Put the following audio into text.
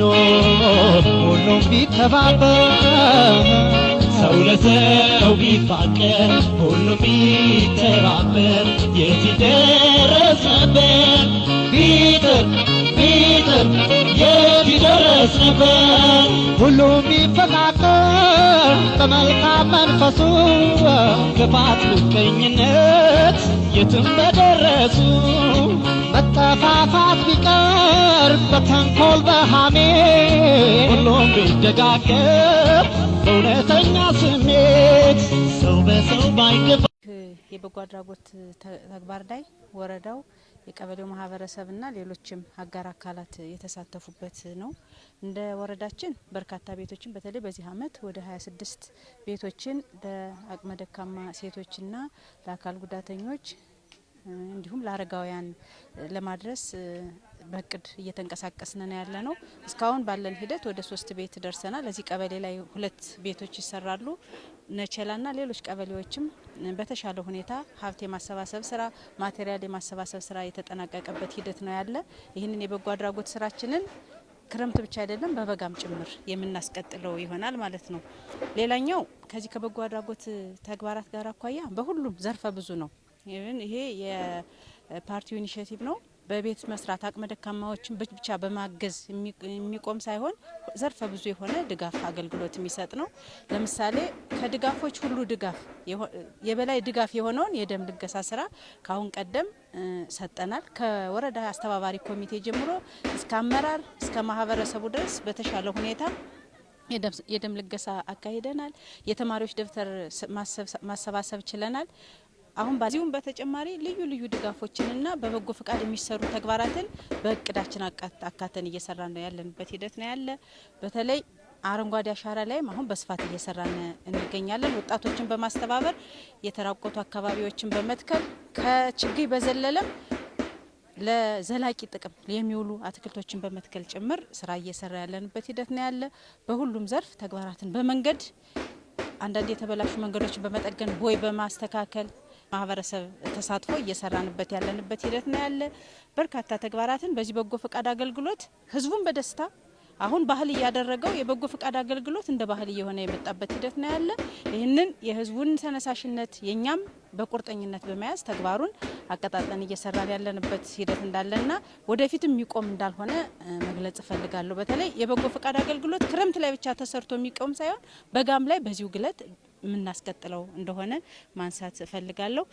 ቢኖር ሁሉም ቢተባበር ሰው ለሰው ቢፋቀር ሁሉም ቢተባበር የት ይደረስ ነበር ቢጥር የት ይደረስ ነበር ሁሉም ቢፈቃቀር በመልካም መንፈሱ ክፋት ምቀኝነት የትም በደረሱ መጠፋፋት ቢቀር በተንኮል በሐሜት ሁሉም ቢደጋገፍ በእውነተኛ ስሜት ሰው በሰው ባይገባ የበጎ አድራጎት ተግባር ላይ ወረዳው የቀበሌው ማህበረሰብና ሌሎችም አጋር አካላት የተሳተፉበት ነው። እንደ ወረዳችን በርካታ ቤቶችን በተለይ በዚህ አመት ወደ 26 ቤቶችን ለአቅመ ደካማ ሴቶችና ለአካል ጉዳተኞች እንዲሁም ለአረጋውያን ለማድረስ በእቅድ እየተንቀሳቀስን ነው ያለነው። እስካሁን ባለን ሂደት ወደ 3 ቤት ደርሰናል። ለዚህ ቀበሌ ላይ 2 ቤቶች ይሰራሉ። ነቸላና ሌሎች ቀበሌዎችም በተሻለ ሁኔታ ሀብት የማሰባሰብ ስራ፣ ማቴሪያል የማሰባሰብ ስራ የተጠናቀቀበት ሂደት ነው ያለ። ይህንን የበጎ አድራጎት ስራችንን ክረምት ብቻ አይደለም በበጋም ጭምር የምናስቀጥለው ይሆናል ማለት ነው። ሌላኛው ከዚህ ከበጎ አድራጎት ተግባራት ጋር አኳያ በሁሉም ዘርፈ ብዙ ነው። ይሄ የፓርቲው ኢኒሼቲቭ ነው። በቤት መስራት አቅመ ደካማዎችን ብቻ በማገዝ የሚቆም ሳይሆን ዘርፈ ብዙ የሆነ ድጋፍ አገልግሎት የሚሰጥ ነው። ለምሳሌ ከድጋፎች ሁሉ ድጋፍ የበላይ ድጋፍ የሆነውን የደም ልገሳ ስራ ካሁን ቀደም ሰጠናል። ከወረዳ አስተባባሪ ኮሚቴ ጀምሮ እስከ አመራር እስከ ማህበረሰቡ ድረስ በተሻለ ሁኔታ የደም ልገሳ አካሂደናል። የተማሪዎች ደብተር ማሰባሰብ ችለናል። አሁን በዚሁም በተጨማሪ ልዩ ልዩ ድጋፎችንና በበጎ ፍቃድ የሚሰሩ ተግባራትን በእቅዳችን አካተን እየሰራን ነው ያለንበት ሂደት ነው ያለ። በተለይ አረንጓዴ አሻራ ላይም አሁን በስፋት እየሰራን እንገኛለን። ወጣቶችን በማስተባበር የተራቆቱ አካባቢዎችን በመትከል ከችግኝ በዘለለም ለዘላቂ ጥቅም የሚውሉ አትክልቶችን በመትከል ጭምር ስራ እየሰራ ያለንበት ሂደት ነው ያለ። በሁሉም ዘርፍ ተግባራትን በመንገድ አንዳንድ የተበላሹ መንገዶችን በመጠገን ቦይ በማስተካከል ማህበረሰብ ተሳትፎ እየሰራንበት ያለንበት ሂደት ነው ያለ። በርካታ ተግባራትን በዚህ በጎ ፍቃድ አገልግሎት ህዝቡን በደስታ አሁን ባህል እያደረገው የበጎ ፍቃድ አገልግሎት እንደ ባህል እየሆነ የመጣበት ሂደት ነው ያለ። ይህንን የህዝቡን ተነሳሽነት የኛም በቁርጠኝነት በመያዝ ተግባሩን አቀጣጥለን እየሰራን ያለንበት ሂደት እንዳለና ወደፊትም የሚቆም እንዳልሆነ መግለጽ እፈልጋለሁ። በተለይ የበጎ ፍቃድ አገልግሎት ክረምት ላይ ብቻ ተሰርቶ የሚቆም ሳይሆን በጋም ላይ በዚሁ ግለት የምናስቀጥለው እንደሆነ ማንሳት እፈልጋለሁ።